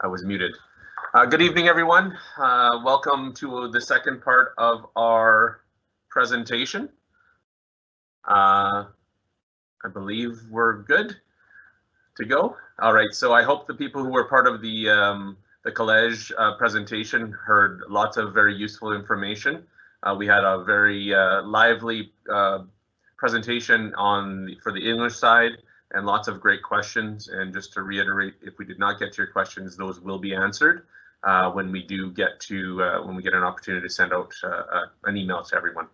I was muted. Good evening, everyone. Welcome to the second part of our presentation. I believe we're good to go. All right, so I hope the people who were part of the college presentation heard lots of very useful information. We had a very lively presentation for the English side, and lots of great questions. And just to reiterate, if we did not get to your questions, those will be answered when we do get to when we get an opportunity to send out an email to everyone.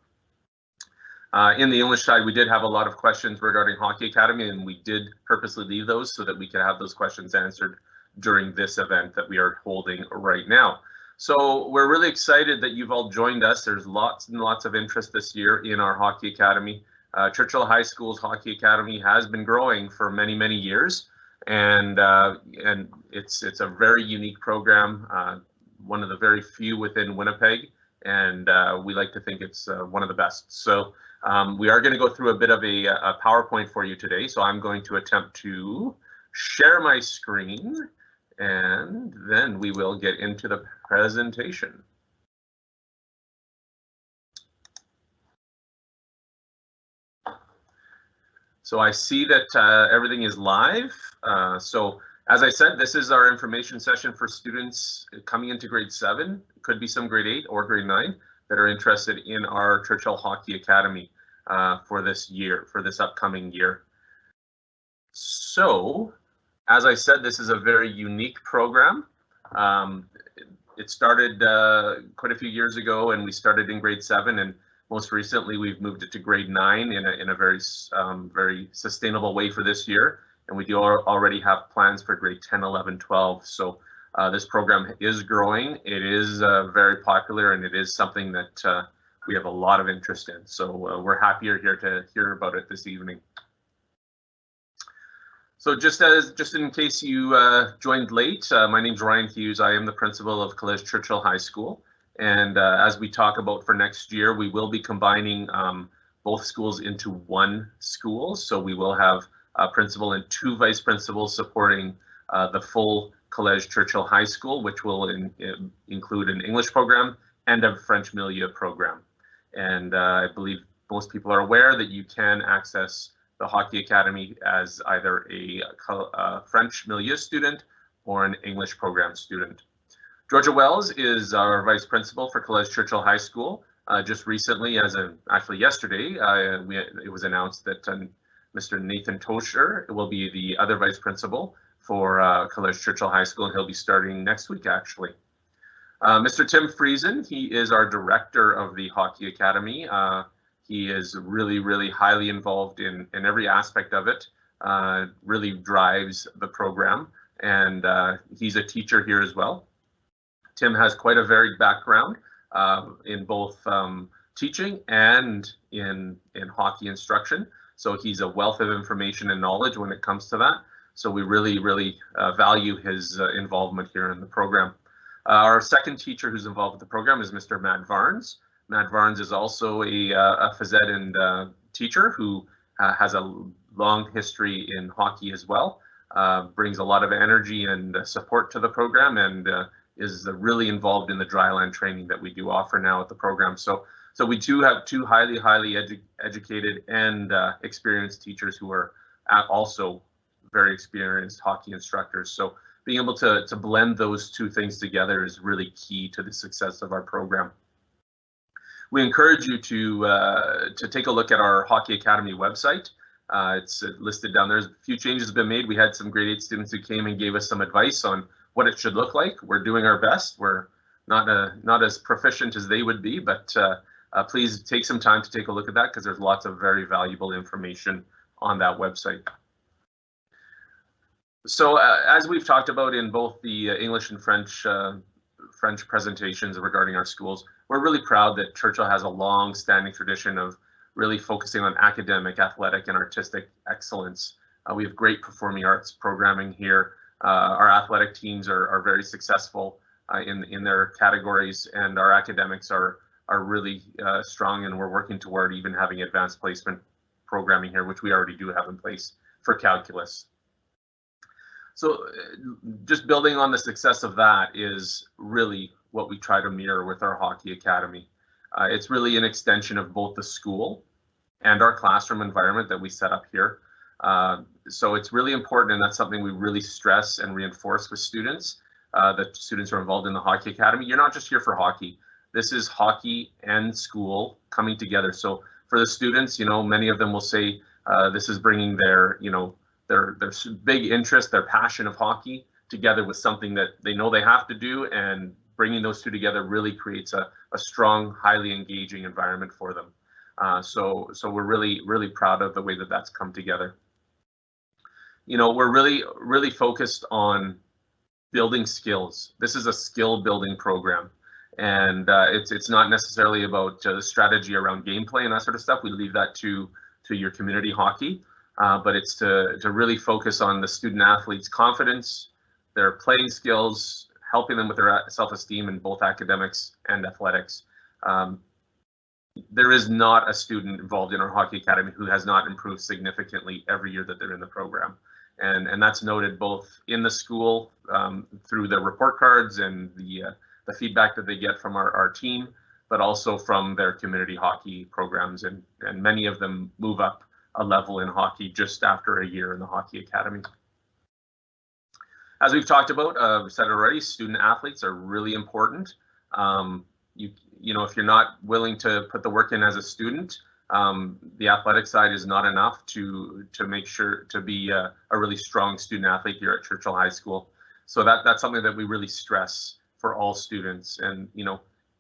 In the English side, we did have a lot of questions regarding Hockey Academy, and we did purposely leave those so that we could have those questions answered during this event that we are holding right now. So we're really excited that you've all joined us. There's lots and lots of interest this year in our Hockey Academy. Churchill High School's Hockey Academy has been growing for many, many years, and it's a very unique program, one of the very few within Winnipeg, and we like to think it's one of the best. So we are going to go through a bit of a PowerPoint for you today. So I'm going to attempt to share my screen, and then we will get into the presentation. So I see that everything is live. So as I said, this is our information session for students coming into grade 7, could be some grade 8 or grade 9 that are interested in our Churchill Hockey Academy for this year, for this upcoming year. So as I said, this is a very unique program. It started quite a few years ago, and we started in grade 7, and most recently, we've moved it to grade 9 in a very sustainable way for this year. And we do already have plans for grade 10, 11, 12. So this program is growing. It is very popular, and it is something that we have a lot of interest in. So we're happy you're here to hear about it this evening. So just in case you joined late, my name's Ryan Hughes. I am the principal of College Churchill High School. And as we talk about for next year, we will be combining both schools into one school. So we will have a principal and 2 vice principals supporting the full College Churchill High School, which will include an English program and a French milieu program. And I believe most people are aware that you can access the Hockey Academy as either a French milieu student or an English program student. Georgia Wells is our vice principal for College Churchill High School. Just recently, actually yesterday, it was announced that Mr. Nathan Tosher will be the other vice principal for College Churchill High School, and he'll be starting next week, actually. Mr. Tim Friesen, he is our director of the Hockey Academy. He is really, really highly involved in every aspect of it, really drives the program, and he's a teacher here as well. Tim has quite a varied background in both teaching and in hockey instruction. So he's a wealth of information and knowledge when it comes to that. So we really, really value his involvement here in the program. Our second teacher who's involved with the program is Mr. Matt Varnes. Matt Varnes is also a phys ed and teacher who has a long history in hockey as well, brings a lot of energy and support to the program, and is really involved in the dryland training that we do offer now at the program. So we do have 2 highly educated and experienced teachers who are also very experienced hockey instructors. So being able to blend those 2 things together is really key to the success of our program. We encourage you to take a look at our Hockey Academy website. It's listed down there. A few changes have been made. We had some grade 8 students who came and gave us some advice on what it should look like. We're doing our best. We're not as proficient as they would be, but please take some time to take a look at that, because there's lots of very valuable information on that website. So as we've talked about in both the English and French presentations regarding our schools, we're really proud that Churchill has a long-standing tradition of really focusing on academic, athletic, and artistic excellence. We have great performing arts programming here. Our athletic teams are very successful in their categories, and our academics are really strong, and we're working toward even having advanced placement programming here, which we already do have in place for calculus. So just building on the success of that is really what we try to mirror with our hockey academy. It's really an extension of both the school and our classroom environment that we set up here. So it's really important, and that's something we really stress and reinforce with students, that students are involved in the hockey academy. You're not just here for hockey. This is hockey and school coming together. So for the students, many of them will say this is bringing their, their big interest, their passion of hockey together with something that they know they have to do, and bringing those two together really creates a strong, highly engaging environment for them. So we're really proud of the way that that's come together. We're really focused on building skills. This is a skill building program, and it's not necessarily about the strategy around gameplay and that sort of stuff. We leave that to your community hockey, but it's to really focus on the student athletes' confidence, their playing skills, helping them with their self-esteem in both academics and athletics. There is not a student involved in our hockey academy who has not improved significantly every year that they're in the program. And that's noted both in the school through the report cards and the feedback that they get from our team, but also from their community hockey programs. And many of them move up a level in hockey just after a year in the hockey academy. As we've talked about, we've said it already, student athletes are really important. If you're not willing to put the work in as a student, the athletic side is not enough to make sure to be a really strong student athlete here at Churchill High School. So that's something that we really stress for all students. And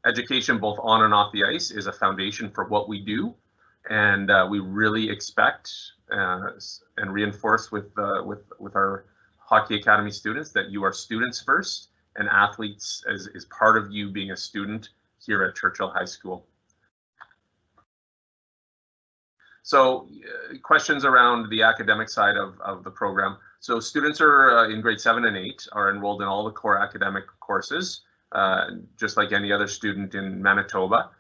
education both on and off the ice is a foundation for what we do, and we really expect and reinforce with our Hockey Academy students that you are students first, and athletes is part of you being a student here at Churchill High School. So questions around the academic side of the program. So students are in grade 7 and 8 are enrolled in all the core academic courses, just like any other student in Manitoba.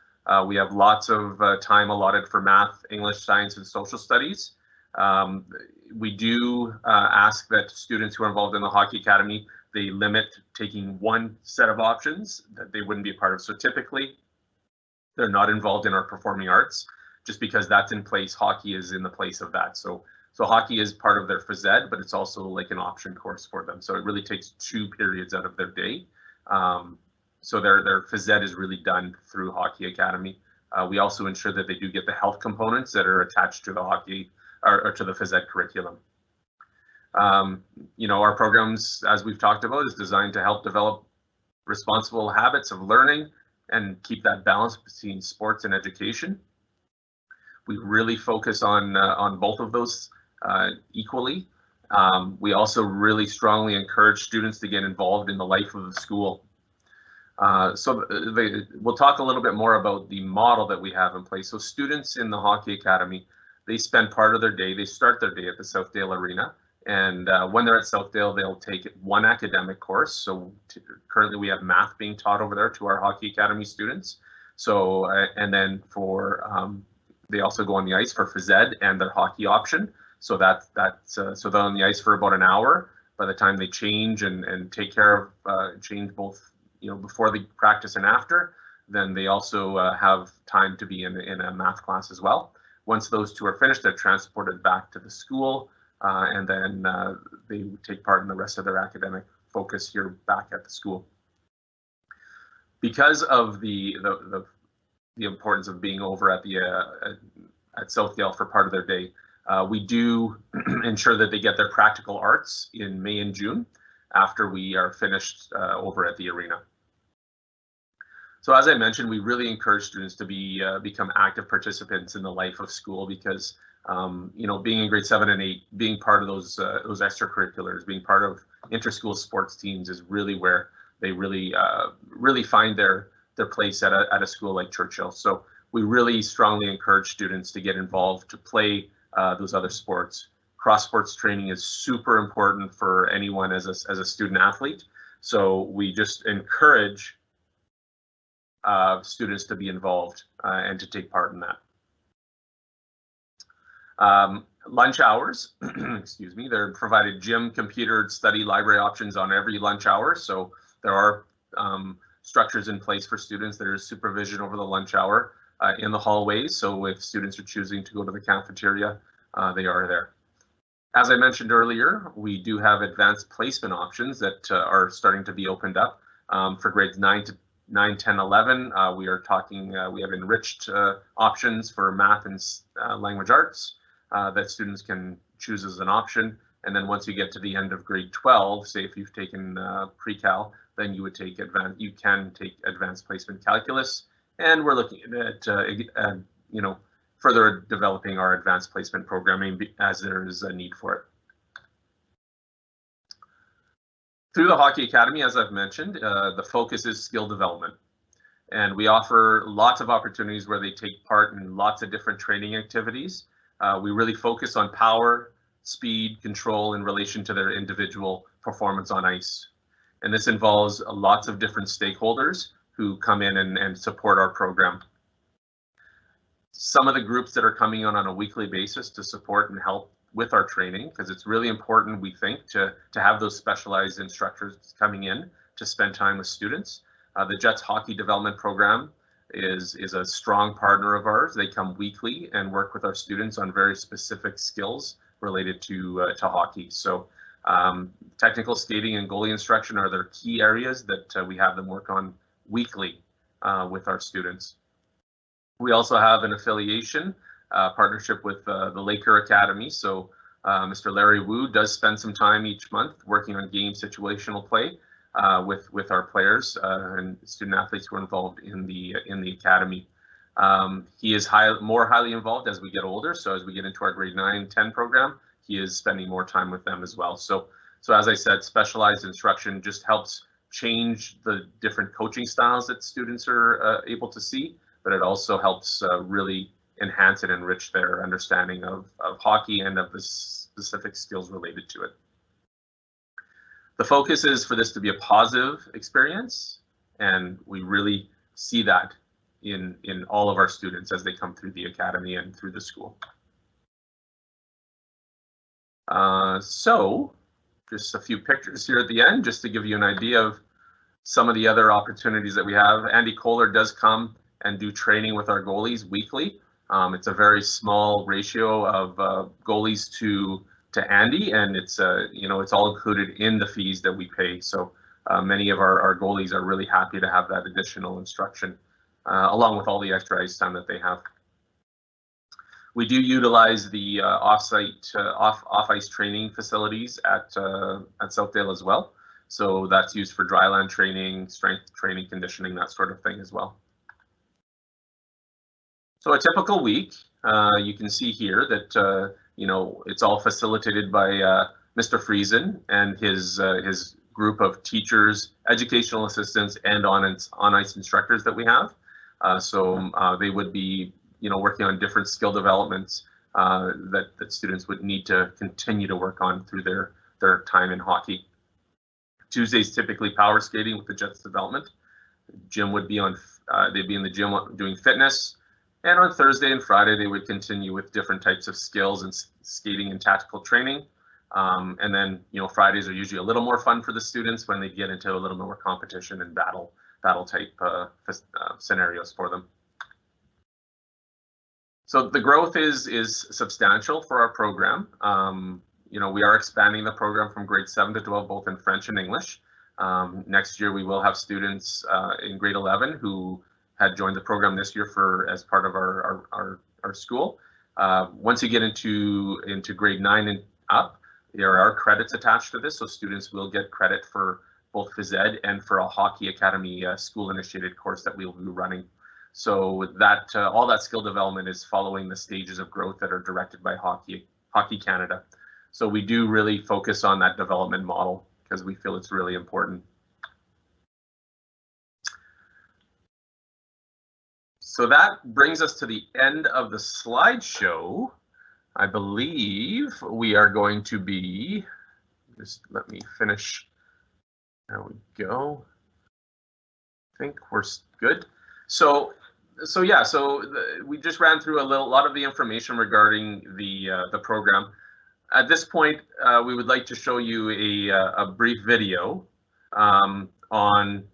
We have lots of time allotted for math, English, science, and social studies. We do ask that students who are involved in the Hockey Academy, they limit taking one set of options that they wouldn't be a part of. So typically, they're not involved in our performing arts, just because that's in place. Hockey is in the place of that. So hockey is part of their phys ed, but it's also like an option course for them. So it really takes 2 periods out of their day. So their phys ed is really done through Hockey Academy. We also ensure that they do get the health components that are attached to the hockey or to the phys ed curriculum. Our programs, as we've talked about, is designed to help develop responsible habits of learning and keep that balance between sports and education. We really focus on both of those equally. We also really strongly encourage students to get involved in the life of the school. We'll talk a little bit more about the model that we have in place. So students in the Hockey Academy, they spend part of their day, they start their day at the Southdale Arena. And when they're at Southdale, they'll take one academic course. So currently we have math being taught over there to our Hockey Academy students. So, and then they also go on the ice for phys ed and their hockey option. So so they're on the ice for about an hour. By the time they change and take care of change both, before the practice and after, then they also have time to be in a math class as well. Once those two are finished, they're transported back to the school, and then they take part in the rest of their academic focus here back at the school. Because of the importance of being over at Southdale for part of their day, we do ensure that they get their practical arts in May and June after we are finished over at the arena. So as I mentioned, we really encourage students to become active participants in the life of school, because being in grade 7 and 8, being part of those extracurriculars, being part of inter-school sports teams is really where they really find their place at a school like Churchill. So we really strongly encourage students to get involved, to play those other sports. Cross sports training is super important for anyone as a student athlete. So we just encourage students to be involved and to take part in that. Lunch hours, excuse me, they're provided gym, computer, study, library options on every lunch hour. So there are structures in place for students. There is supervision over the lunch hour in the hallways. So if students are choosing to go to the cafeteria, they are there. As I mentioned earlier, we do have advanced placement options that are starting to be opened up for grades 9, 10, 11. We are talking, we have enriched options for math and language arts that students can choose as an option. And then once you get to the end of grade 12, say if you've taken pre-cal, then you would take you can take advanced placement calculus. And we're looking at, you know, further developing our advanced placement programming as there is a need for it. Through the Hockey Academy, as I've mentioned, the focus is skill development. And we offer lots of opportunities where they take part in lots of different training activities. We really focus on power, speed, control in relation to their individual performance on ice. And this involves lots of different stakeholders who come in and support our program. Some of the groups that are coming on a weekly basis to support and help with our training, because it's really important, we think, to have those specialized instructors coming in to spend time with students. The Jets Hockey Development Program is a strong partner of ours. They come weekly and work with our students on very specific skills related to hockey. So technical skating and goalie instruction are their key areas that we have them work on weekly with our students. We also have an affiliation partnership with the Laker Academy. So Mr. Larry Wu does spend some time each month working on game situational play with our players and student athletes who are involved in the academy. He is more highly involved as we get older. So as we get into our grade 9, 10 program, he is spending more time with them as well. So as I said, specialized instruction just helps change the different coaching styles that students are able to see, but it also helps really enhance and enrich their understanding of hockey and of the specific skills related to it. The focus is for this to be a positive experience, and we really see that in all of our students as they come through the academy and through the school. So just a few pictures here at the end, just to give you an idea of some of the other opportunities that we have. Andy Kohler does come and do training with our goalies weekly. It's a very small ratio of goalies to Andy, and it's you know, it's all included in the fees that we pay. So many of our goalies are really happy to have that additional instruction, along with all the extra ice time that they have. We do utilize the off-ice training facilities at Southdale as well. So that's used for dryland training, strength training, conditioning, that sort of thing as well. So a typical week, you can see here that you know, it's all facilitated by Mr. Friesen and his group of teachers, educational assistants, and on-ice instructors that we have. So they would be, you know, working on different skill developments that students would need to continue to work on through their time in hockey. Tuesdays typically power skating with the Jets development. Gym would be on, they'd be in the gym doing fitness. And on Thursday and Friday, they would continue with different types of skills and skating and tactical training. And then, you know, Fridays are usually a little more fun for the students when they get into a little more competition and battle type scenarios for them. So the growth is substantial for our program. You know, we are expanding the program from grade 7 to 12, both in French and English. Next year, we will have students in grade 11 who had joined the program this year as part of our school. Once you get into grade 9 and up, there are credits attached to this, so students will get credit for both phys ed and for a Hockey Academy school-initiated course that we will be running. So that all that skill development is following the stages of growth that are directed by Hockey Canada. So we do really focus on that development model because we feel it's really important. So that brings us to the end of the slideshow. I believe we are going to be, just let me finish. There we go. I think we're good. So So yeah, we just ran through a lot of the information regarding the program. At this point, we would like to show you a brief video on a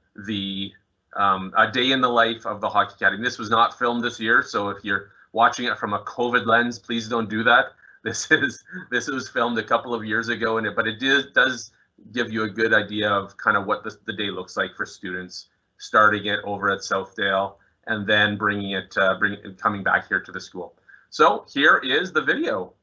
day in the life of the Hockey Academy. This was not filmed this year, so if you're watching it from a COVID lens, please don't do that. This was filmed a couple of years ago, but it does give you a good idea of kind of what the day looks like for students, starting it over at Southdale and then coming back here to the school. So here is the video.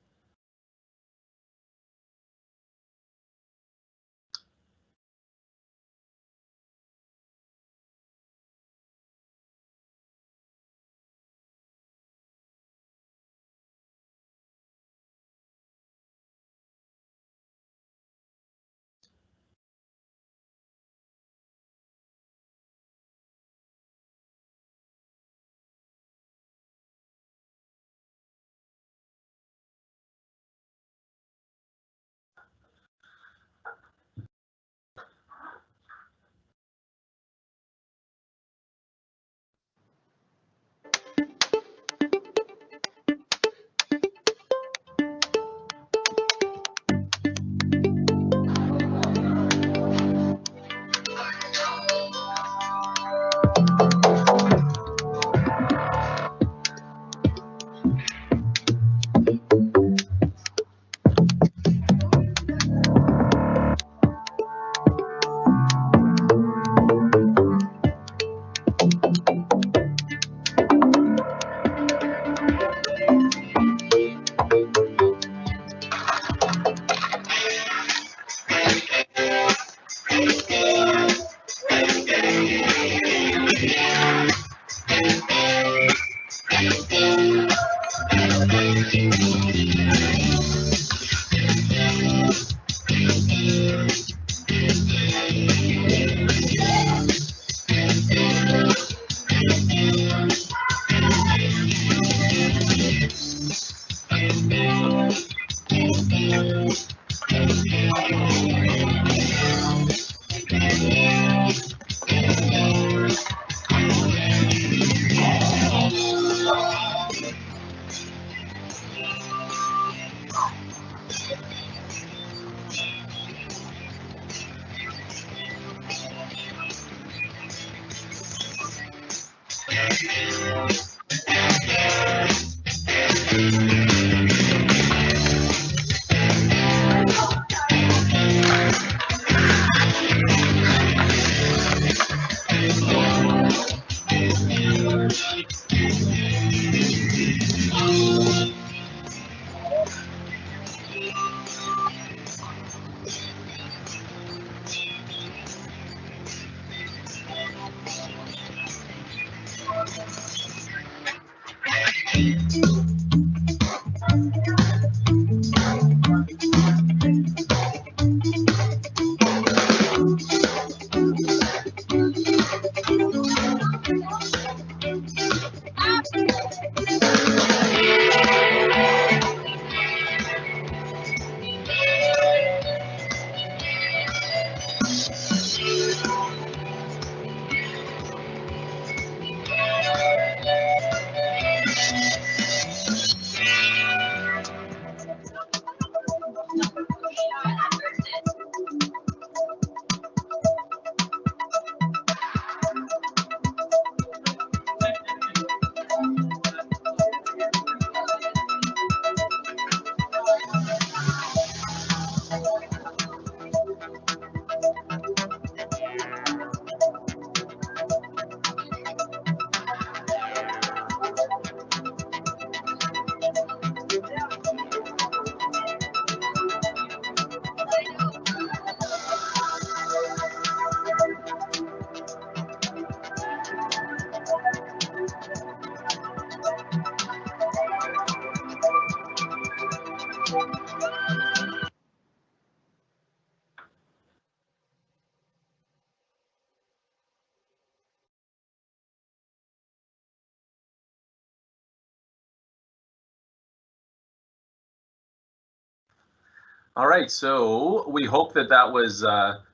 All right, so we hope that was a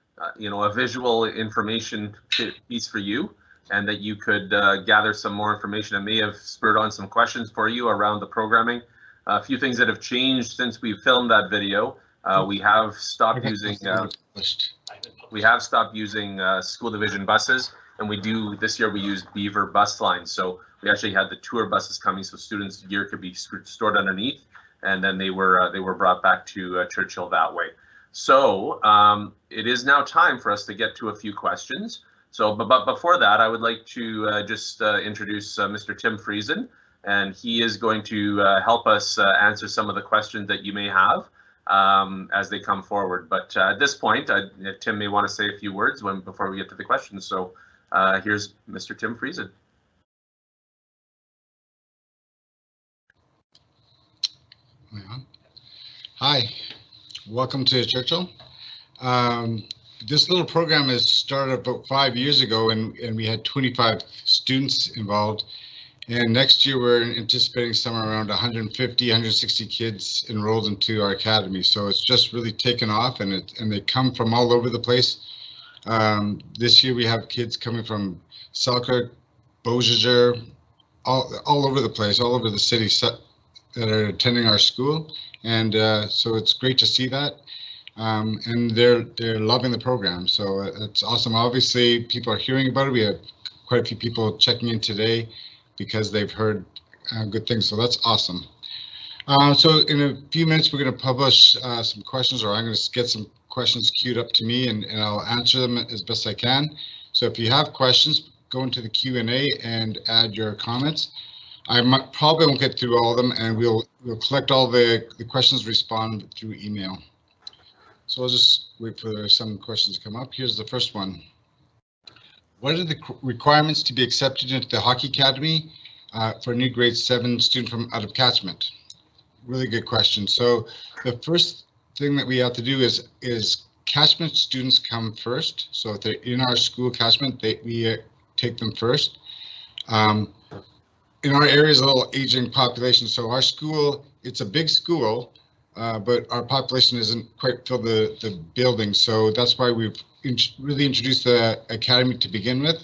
visual information piece for you. and that you could gather some more information that may have spurred on some questions for you around the programming. A few things that have changed since we filmed that video. We have stopped using school division buses, and this year we use Beaver bus lines. So we actually had the tour buses coming, so students' gear could be stored underneath, and then they were brought back to Churchill that way. So it is now time for us to get to a few questions. So, but before that, I would like to just introduce Mr. Tim Friesen, and he is going to help us answer some of the questions that you may have as they come forward. But at this point, Tim may want to say a few words before we get to the questions. So here's Mr. Tim Friesen. Hi, welcome to Churchill. This little program has started about 5 years ago, and we had 25 students involved. And next year we're anticipating somewhere around 150, 160 kids enrolled into our academy. So it's just really taken off, and they come from all over the place. This year we have kids coming from Selkirk, Beausejour, all over the place, all over the city that are attending our school. And so it's great to see that. And they're loving the program, so it's awesome. Obviously, people are hearing about it. We have quite a few people checking in today because they've heard good things, so that's awesome. So in a few minutes, we're going to publish some questions, or I'm going to get some questions queued up to me, and I'll answer them as best I can. So if you have questions, go into the Q&A and add your comments. I probably won't get through all of them, and we'll collect all the questions, respond through email. So I'll just wait for some questions to come up. Here's the first one. What are the requirements to be accepted into the Hockey Academy for a new grade 7 student from out of catchment? Really good question. So the first thing that we have to do is catchment students come first. So if they're in our school catchment, we take them first. In our area is a little aging population, so our school, it's a big school, but our population isn't quite filled the building, so that's why we've really introduced the academy to begin with.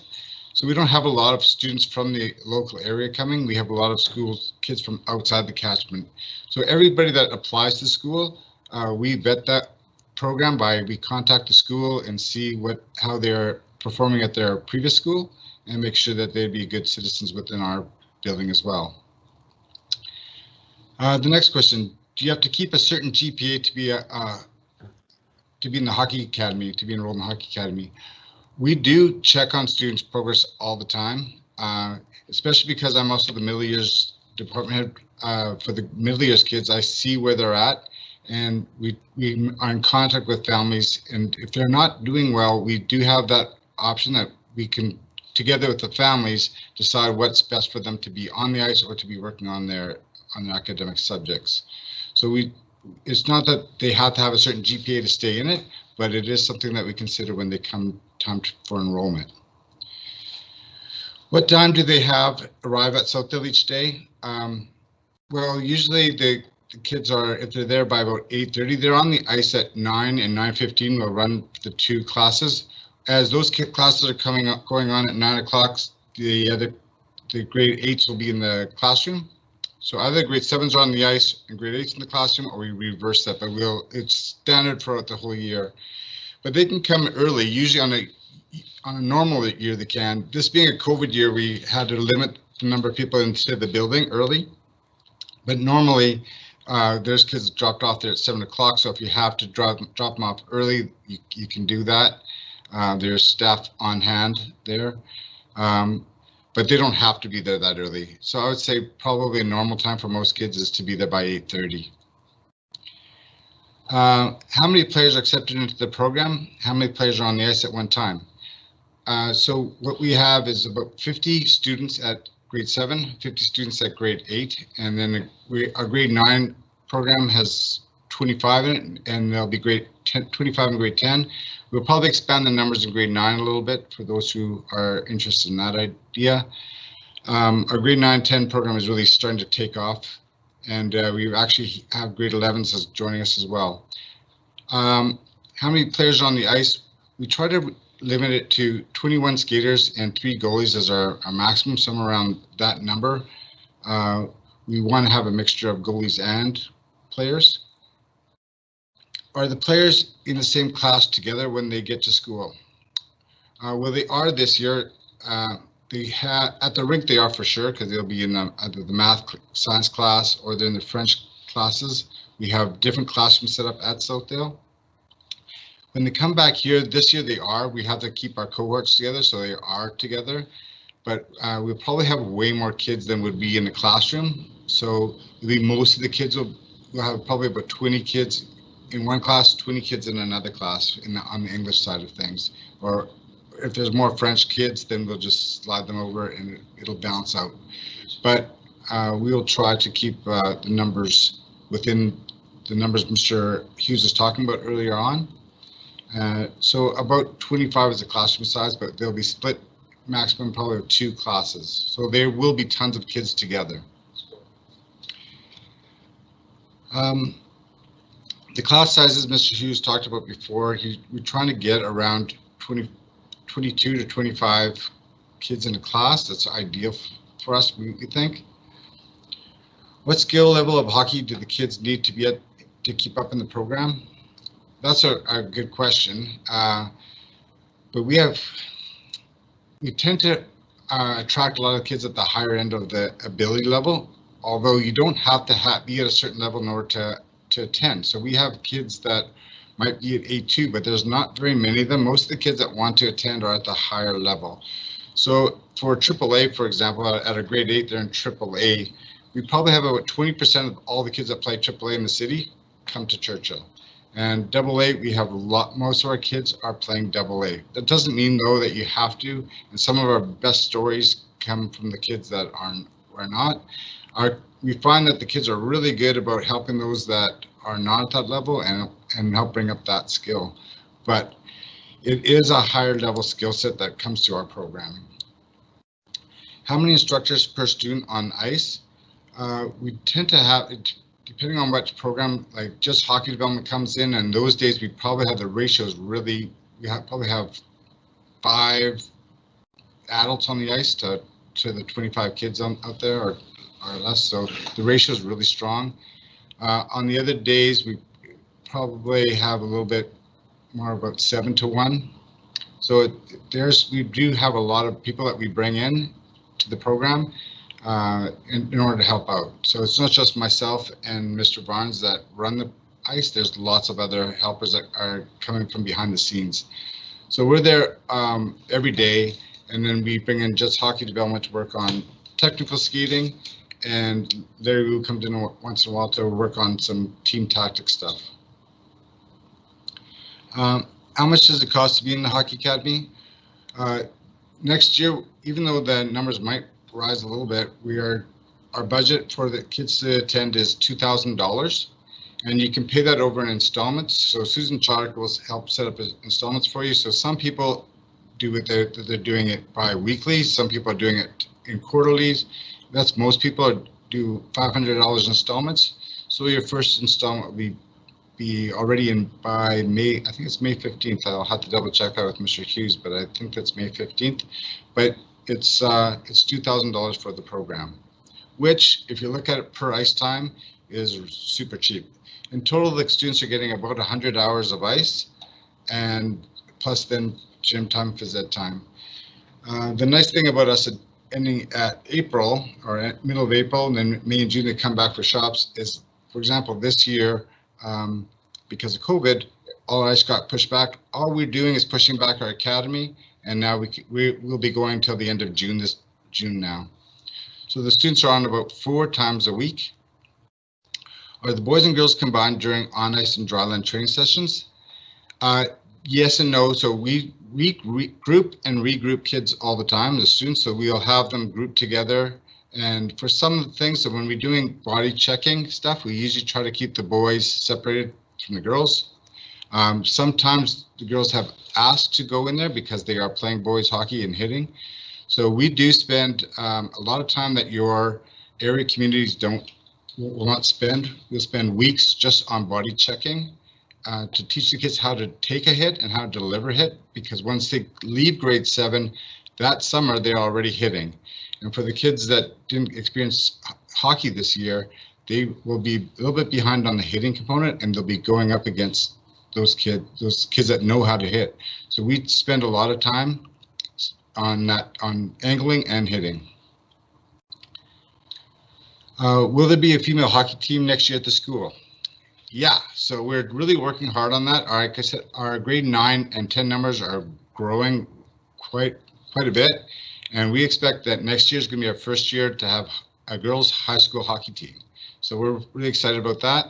So we don't have a lot of students from the local area coming. We have a lot of kids from outside the catchment. So everybody that applies to school, we vet that program we contact the school and see how they're performing at their previous school and make sure that they'd be good citizens within our building as well. The next question. Do you have to keep a certain GPA to be in the Hockey Academy, to be enrolled in the Hockey Academy? We do check on students' progress all the time, especially because I'm also the middle years department head for the middle years kids. I see where they're at, and we are in contact with families, and if they're not doing well, we do have that option that we can, together with the families, decide what's best for them to be on the ice or to be working on their academic subjects. So it's not that they have to have a certain GPA to stay in it, but it is something that we consider when they come time for enrollment. What time do they arrive at Southdale each day? Well, usually the kids are, if they're there by about 8:30, they're on the ice at 9 and 9:15. We'll run the 2 classes. As those classes are going on at 9 o'clock, the grade 8s will be in the classroom. So either grade 7s are on the ice and grade 8s in the classroom, or we reverse that, but it's standard throughout the whole year. But they can come early, usually on a normal year they can. This being a COVID year, we had to limit the number of people into the building early. But normally, there's kids dropped off there at 7 o'clock, so if you have to drop them off early, you can do that. There's staff on hand there. But they don't have to be there that early. So I would say probably a normal time for most kids is to be there by 8:30. How many players are accepted into the program? How many players are on the ice at one time? So what we have is about 50 students at grade 7, 50 students at grade 8, and then our grade 9 program has 25 in it, and there'll be 25 in grade 10. We'll probably expand the numbers in grade 9 a little bit for those who are interested in that idea. Our grade 9-10 program is really starting to take off, and we actually have grade 11s joining us as well. How many players are on the ice? We try to limit it to 21 skaters and 3 goalies as our maximum, somewhere around that number. We want to have a mixture of goalies and players. Are the players in the same class together when they get to school? Well, they are this year. They at the rink they are for sure, because they'll be in either the math science class or they're in the French classes. We have different classrooms set up at Southdale. When they come back here this year, we have to keep our cohorts together, so they are together. But we'll probably have way more kids than would be in the classroom. So most of the kids will have probably about 20 kids in one class, 20 kids in another class on the English side of things. Or if there's more French kids, then we'll just slide them over and it'll balance out. But we'll try to keep the numbers within the numbers Mr. Hughes was talking about earlier on. So about 25 is the classroom size, but they'll be split maximum probably of 2 classes. So there will be tons of kids together. The class sizes Mr. Hughes talked about before, we're trying to get around 22 to 25 kids in a class. That's ideal for us, we think. What skill level of hockey do the kids need to be at to keep up in the program? That's a good question. But we tend to attract a lot of kids at the higher end of the ability level, although you don't have to be at a certain level in order to attend. So we have kids that might be at A2, but there's not very many of them. Most of the kids that want to attend are at the higher level. So for AAA, for example, at a grade 8, they're in AAA. We probably have about 20% of all the kids that play AAA in the city come to Churchill. And AA, we have most of our kids are playing AA. That doesn't mean though that you have to, and some of our best stories come from the kids that are not. We find that the kids are really good about helping those that are not at that level and help bring up that skill. But it is a higher level skill set that comes to our program. How many instructors per student on ice? We tend to have, depending on what program, like just hockey development comes in, and those days we probably have the ratios really, probably have 5 adults on the ice to the 25 kids out there or less, so the ratio is really strong. On the other days, we probably have a little bit more, about 7 to 1. So we do have a lot of people that we bring in to the program in order to help out. So it's not just myself and Mr. Barnes that run the ice. There's lots of other helpers that are coming from behind the scenes. So we're there every day, and then we bring in just hockey development to work on technical skating, and Larry Wu comes in once in a while to work on some team tactic stuff. How much does it cost to be in the Hockey Academy? Next year, even though the numbers might rise a little bit, our budget for the kids to attend is $2,000, and you can pay that over in installments. So Susan Choddick will help set up installments for you. So some people do it, they're doing it bi-weekly. Some people are doing it in quarterlies. That's most people do $500 installments. So your first installment will be already in by May. I think it's May 15th. I'll have to double check that with Mr. Hughes, but I think that's May 15th. But it's $2,000 for the program, which, if you look at it per ice time, is super cheap. In total, the students are getting about 100 hours of ice, and plus then gym time, phys ed time. The nice thing about us ending at April, or at middle of April, and then May and June they come back for shops is, for example, this year, because of COVID, all our ice got pushed back. All we're doing is pushing back our academy, and now we'll be going till the end of June, this June now. So the students are on about 4 times a week. Are the boys and girls combined during on-ice and dryland training sessions? Yes and no. So we group and regroup kids all the time, the students, so we'll have them grouped together. And for some of the things, so when we're doing body checking stuff, we usually try to keep the boys separated from the girls. Sometimes the girls have asked to go in there because they are playing boys hockey and hitting. So we do spend a lot of time that your area communities will not spend. We'll spend weeks just on body checking to teach the kids how to take a hit and how to deliver a hit, because once they leave grade 7, that summer they're already hitting. And for the kids that didn't experience hockey this year, they will be a little bit behind on the hitting component, and they'll be going up against those kids that know how to hit. So we spend a lot of time on that, on angling and hitting. Will there be a female hockey team next year at the school? Yeah, so we're really working hard on that. Like I said, our grade 9 and 10 numbers are growing quite a bit, and we expect that next year is going to be our first year to have a girls' high school hockey team. So we're really excited about that.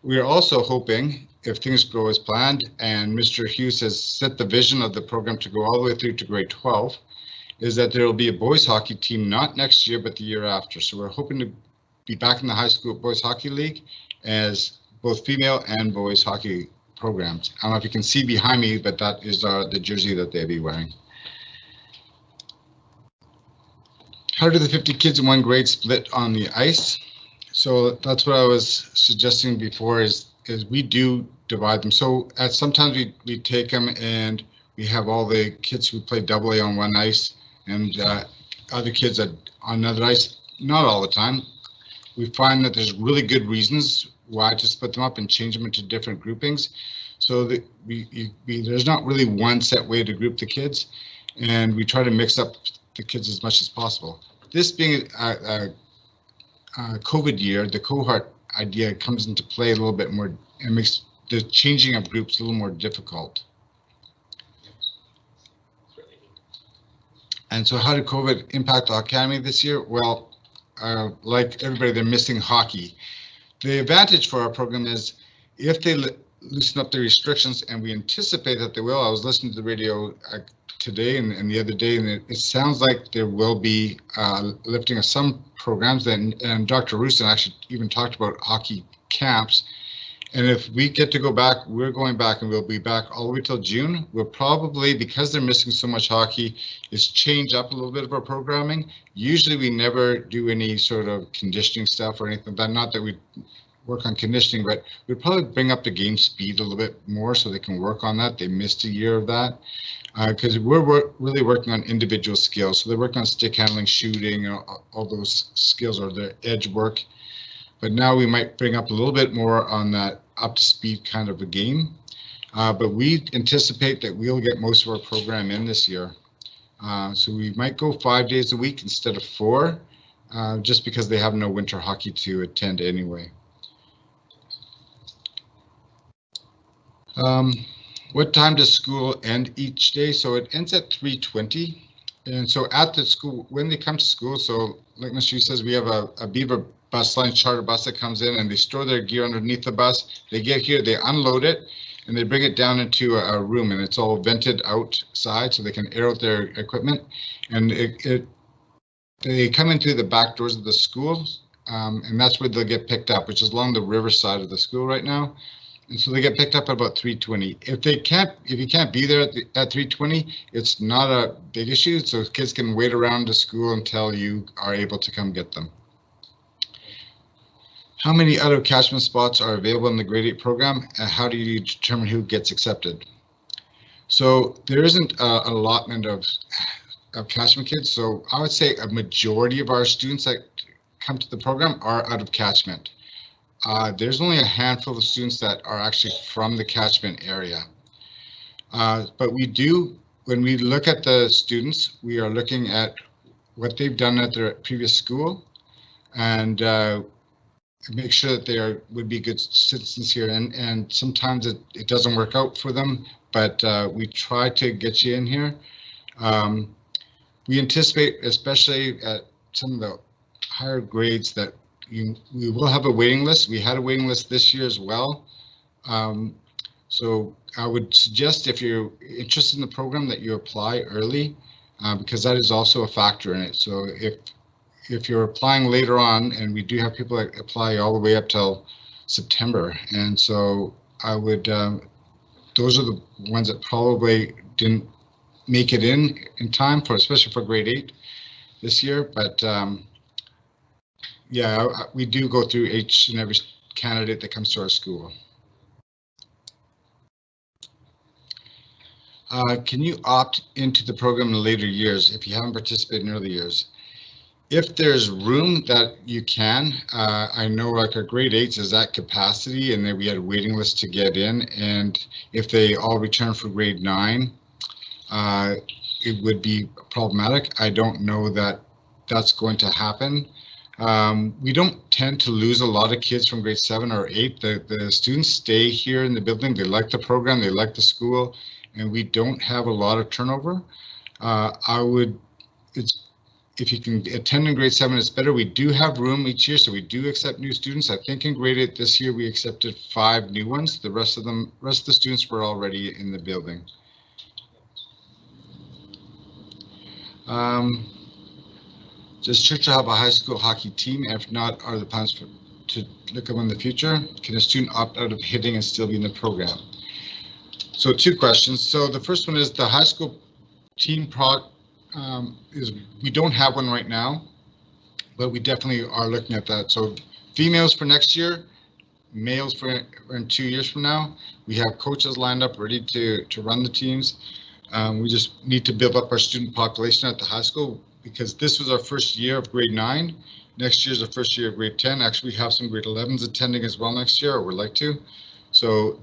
We are also hoping, if things go as planned, and Mr. Hughes has set the vision of the program to go all the way through to grade 12, is that there will be a boys hockey team, not next year, but the year after. So we're hoping to be back in the high school boys hockey league as both female and boys hockey programs. I don't know if you can see behind me, but that is the jersey that they'll be wearing. How do the 50 kids in one grade split on the ice? So that's what I was suggesting before, is we do divide them. So sometimes we take them and we have all the kids who play double A on one ice and other kids on another ice. Not all the time. We find that there's really good reasons why to split them up and change them into different groupings. So that there's not really one set way to group the kids, and we try to mix up the kids as much as possible. This being a COVID year, the cohort idea comes into play a little bit more and makes the changing of groups a little more difficult. And so how did COVID impact the academy this year? Well, like everybody, they're missing hockey. The advantage for our program is if they loosen up the restrictions, and we anticipate that they will. I was listening to the radio today and the other day, and it sounds like there will be lifting of some programs. And Dr. Roustan actually even talked about hockey camps. And if we get to go back, we're going back, and we'll be back all the way till June. We'll probably, because they're missing so much hockey, is change up a little bit of our programming. Usually we never do any sort of conditioning stuff or anything. Not that we work on conditioning, but we'd probably bring up the game speed a little bit more so they can work on that. They missed a year of that because we're really working on individual skills. So they're working on stick handling, shooting, all those skills, or their edge work. But now we might bring up a little bit more on that up to speed kind of a game. But we anticipate that we'll get most of our program in this year. So we might go 5 days a week instead of 4, just because they have no winter hockey to attend anyway. What time does school end each day? So it ends at 3:20. And so at the school, when they come to school, so like Mr. Hughes says, we have a Beaver bus line charter bus that comes in, and they store their gear underneath the bus. They get here, they unload it, and they bring it down into a room, and it's all vented outside so they can air out their equipment. And they come in through the back doors of the school, and that's where they'll get picked up, which is along the river side of the school right now. And so they get picked up at about 3:20. If you can't be there at 3:20, it's not a big issue. So kids can wait around the school until you are able to come get them. How many out of catchment spots are available in the grade 8 program, and how do you determine who gets accepted? So there isn't an allotment of catchment kids. So I would say a majority of our students that come to the program are out of catchment. There's only a handful of students that are actually from the catchment area. But we do, when we look at the students, we are looking at what they've done at their previous school, and make sure that they would be good citizens here. And sometimes it doesn't work out for them, but we try to get you in here. We anticipate, especially at some of the higher grades, that we will have a waiting list. We had a waiting list this year as well. So I would suggest, if you're interested in the program, that you apply early, because that is also a factor in it. So if you're applying later on, and we do have people that apply all the way up till September, and so I would, those are the ones that probably didn't make it in time for, especially for grade 8 this year. But yeah, we do go through each and every candidate that comes to our school. Can you opt into the program in later years if you haven't participated in early years? If there's room that you can, I know like our grade 8s is at capacity and then we had a waiting list to get in, and if they all return for grade 9, it would be problematic. I don't know that that's going to happen. We don't tend to lose a lot of kids from grade 7 or 8. The students stay here in the building. They like the program, they like the school, and we don't have a lot of turnover. If you can attend in grade 7, it's better. We do have room each year, so we do accept new students. I think in grade 8 this year we accepted 5 new ones. The rest of the students were already in the building. Does Churchill have a high school hockey team? If not, are the plans to look at one in the future? Can a student opt out of hitting and still be in the program? So 2 questions. So the first one is the high school team is we don't have one right now, but we definitely are looking at that. So females for next year, males for in 2 years from now. We have coaches lined up ready to run the teams. We just need to build up our student population at the high school because this was our first year of grade 9. Next year is the first year of grade 10. Actually, we have some grade 11s attending as well next year, or we'd like to. So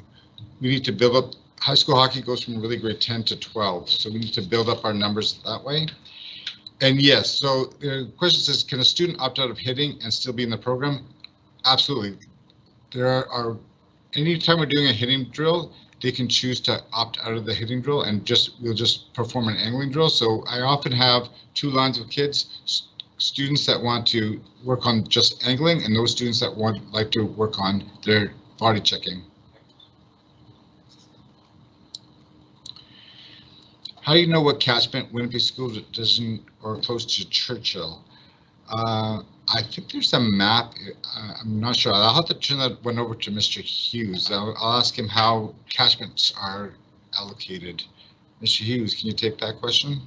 we need to build up. High school hockey goes from really grade 10 to 12. So we need to build up our numbers that way. And yes, so the question says, can a student opt out of hitting and still be in the program? Absolutely. There are anytime we're doing a hitting drill, they can choose to opt out of the hitting drill and we'll just perform an angling drill. So I often have 2 lines of kids, students that want to work on just angling and those students that like to work on their body checking. How do you know what catchment Winnipeg School Division or close to Churchill? I think there's a map. I'm not sure. I'll have to turn that one over to Mr. Hughes. I'll ask him how catchments are allocated. Mr. Hughes, can you take that question?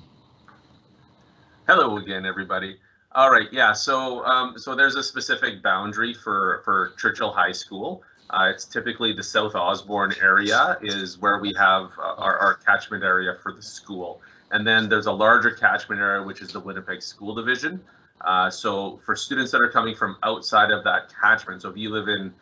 Hello again, everybody. All right, yeah. So so there's a specific boundary for Churchill High School. It's typically the South Osborne area is where we have our catchment area for the school. And then there's a larger catchment area, which is the Winnipeg School Division. So for students that are coming from outside of that catchment, so if you live in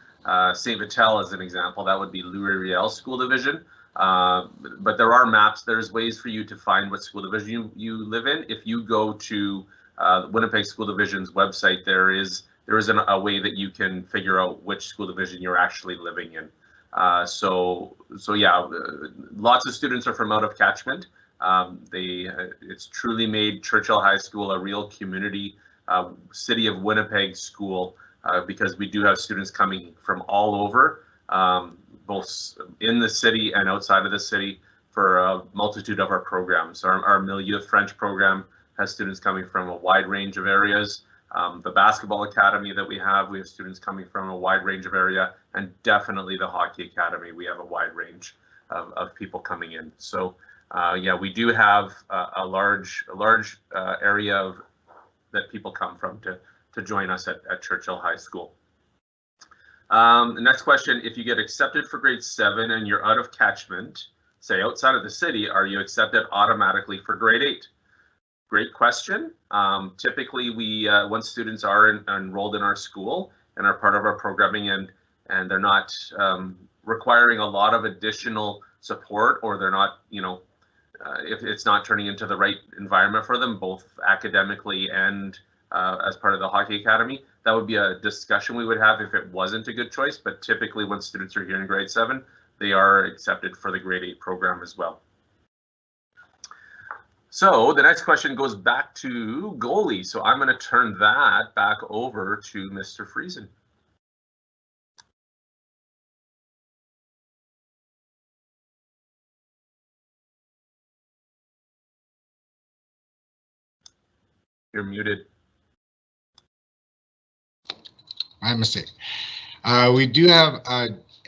St. Vital as an example, that would be Louis Riel School Division. But there are maps, there's ways for you to find what school division you live in. If you go to Winnipeg School Division's website, there is a way that you can figure out which school division you're actually living in. So yeah, lots of students are from out of catchment. It's truly made Churchill High School a real community City of Winnipeg school because we do have students coming from all over, both in the city and outside of the city for a multitude of our programs. Our Milieu French program has students coming from a wide range of areas. The basketball academy that we have students coming from a wide range of area, and definitely the hockey academy, we have a wide range of people coming in. So yeah, we do have a large area that people come from to join us at Churchill High School. The next question, if you get accepted for grade 7 and you're out of catchment, say outside of the city, are you accepted automatically for grade 8? Great question. Typically, once students are enrolled in our school and are part of our programming and they're not requiring a lot of additional support, or they're not, if it's not turning into the right environment for them, both academically and as part of the hockey academy, that would be a discussion we would have if it wasn't a good choice. But typically, when students are here in grade 7, they are accepted for the grade 8 program as well. So the next question goes back to goalie. So I'm going to turn that back over to Mr. Friesen. You're muted. My mistake. We do have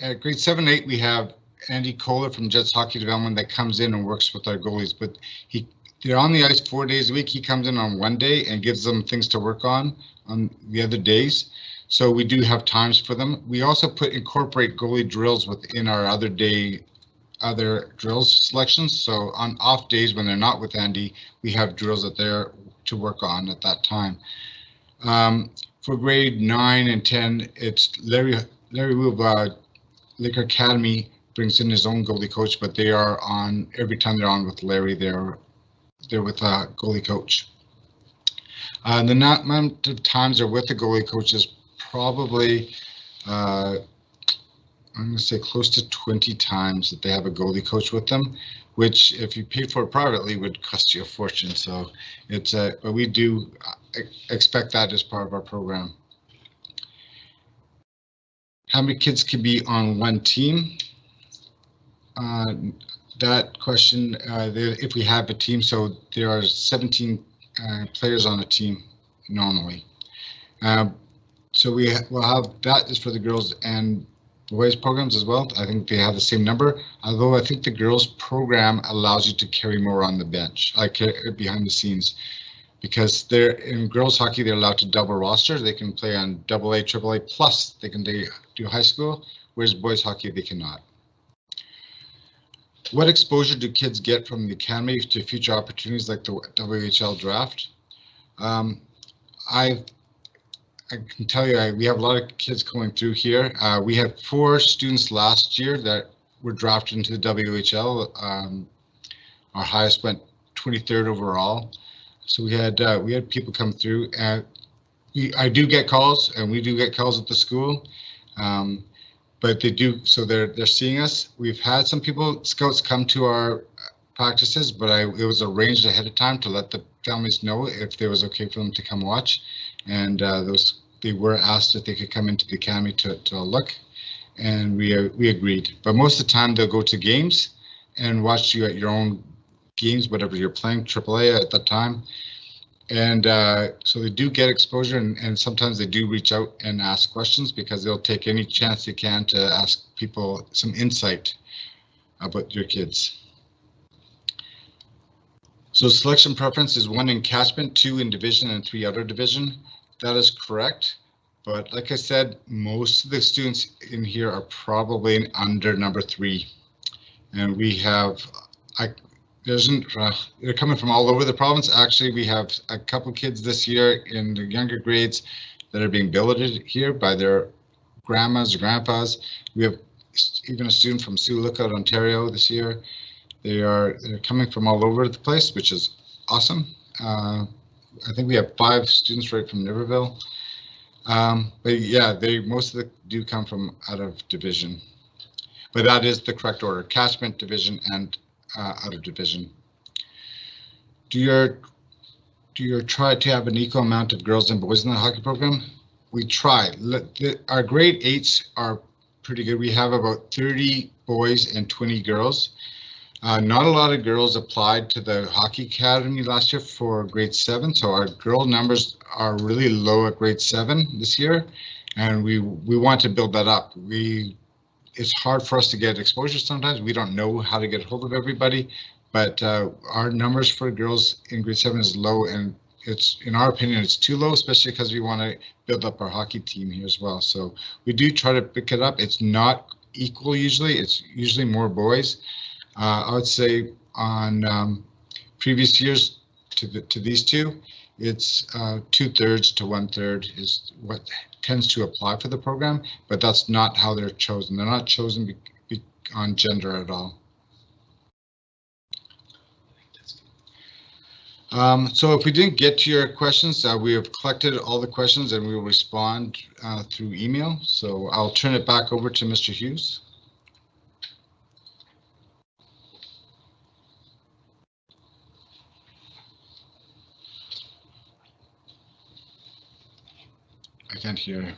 at grade 7 8, we have Andy Kohler from Jets Hockey Development that comes in and works with our goalies, but they're on the ice 4 days a week. He comes in on one day and gives them things to work on the other days. So we do have times for them. We also incorporate goalie drills within our other day other drills selections. So on off days when they're not with Andy, we have drills that they're to work on at that time. For grade 9 and 10, it's Larry Wu of Laker Academy brings in his own goalie coach, but they are on every time they're on with Larry, they're with a goalie coach. The amount of times they're with the goalie coach is probably, I'm going to say close to 20 times that they have a goalie coach with them, which if you paid for it privately would cost you a fortune. So it's but we do expect that as part of our program. How many kids can be on one team? That question, if we have a team, so there are 17 players on a team normally. So we'll have that is for the girls and boys programs as well. I think they have the same number, although I think the girls program allows you to carry more on the bench, like behind the scenes, because they're in girls hockey, they're allowed to double roster. They can play on AA, AAA, plus they can do high school, whereas boys hockey, they cannot. What exposure do kids get from the academy to future opportunities like the WHL draft? I can tell you, we have a lot of kids going through here. We had 4 students last year that were drafted into the WHL. Our highest went 23rd overall. So we had people come through. I do get calls, and we do get calls at the school. But they do, so they're seeing us. We've had some scouts come to our practices, but it was arranged ahead of time to let the families know if it was okay for them to come watch. And they were asked if they could come into the academy to look, and we agreed. But most of the time they'll go to games and watch you at your own games, whatever you're playing, AAA at that time. And so they do get exposure, and sometimes they do reach out and ask questions because they'll take any chance they can to ask people some insight about your kids. So selection preference is 1 in catchment, 2 in division, and 3 outer division. That is correct. But like I said, most of the students in here are probably under number 3. And we have, they're coming from all over the province. Actually, we have a couple kids this year in the younger grades that are being billeted here by their grandmas or grandpas. We have even a student from Sioux Lookout, Ontario this year. They're coming from all over the place, which is awesome. I think we have 5 students right from Niverville. But yeah, most of them do come from out of division. But that is the correct order: catchment, division, and out of division. Do you try to have an equal amount of girls and boys in the hockey program? We try. Our grade 8s are pretty good. We have about 30 boys and 20 girls. Not a lot of girls applied to the hockey academy last year for grade 7, so our girl numbers are really low at grade 7 this year, and we want to build that up. It's hard for us to get exposure sometimes. We don't know how to get hold of everybody, but our numbers for girls in grade 7 is low, and it's, in our opinion, it's too low, especially because we want to build up our hockey team here as well. So we do try to pick it up. It's not equal usually. It's usually more boys. I would say on previous years to these two, it's 2/3 to 1/3 is what tends to apply for the program, but that's not how they're chosen. They're not chosen on gender at all. So if we didn't get to your questions, we have collected all the questions and we will respond through email. So I'll turn it back over to Mr. Hughes. I can't hear.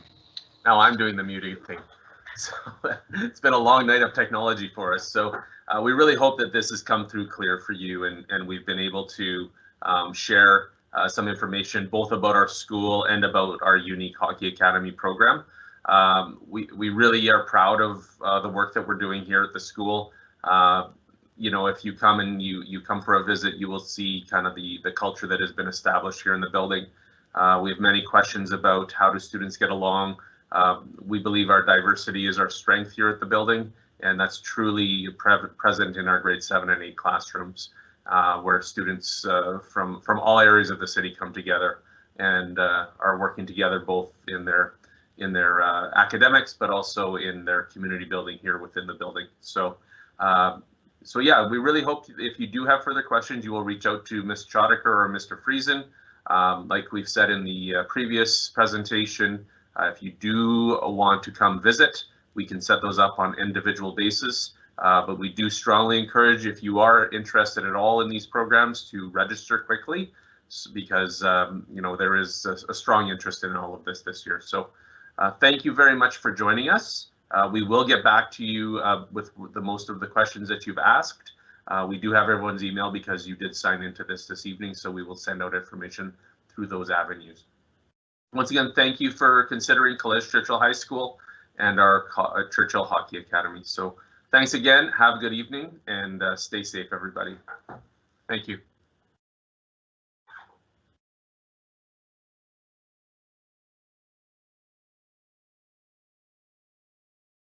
Now I'm doing the muting thing. So it's been a long night of technology for us. So we really hope that this has come through clear for you, and we've been able to share some information both about our school and about our unique Hockey Academy program. We really are proud of the work that we're doing here at the school. You know, if you come and you come for a visit, you will see kind of the culture that has been established here in the building. We have many questions about how do students get along. We believe our diversity is our strength here at the building, and that's truly present in our grade 7 and 8 classrooms, where students from all areas of the city come together and are working together both in their academics, but also in their community building here within the building. So yeah, we really hope if you do have further questions, you will reach out to Ms. Choddiker or Mr. Friesen. Like we've said in the previous presentation, if you do want to come visit, we can set those up on individual basis. But we do strongly encourage, if you are interested at all in these programs, to register quickly, because you know, there is a strong interest in all of this year. So thank you very much for joining us. We will get back to you with the most of the questions that you've asked. We do have everyone's email because you did sign into this evening, so we will send out information through those avenues. Once again, thank you for considering College Churchill High School and our Churchill Hockey Academy. So thanks again, have a good evening, and stay safe, everybody. Thank you.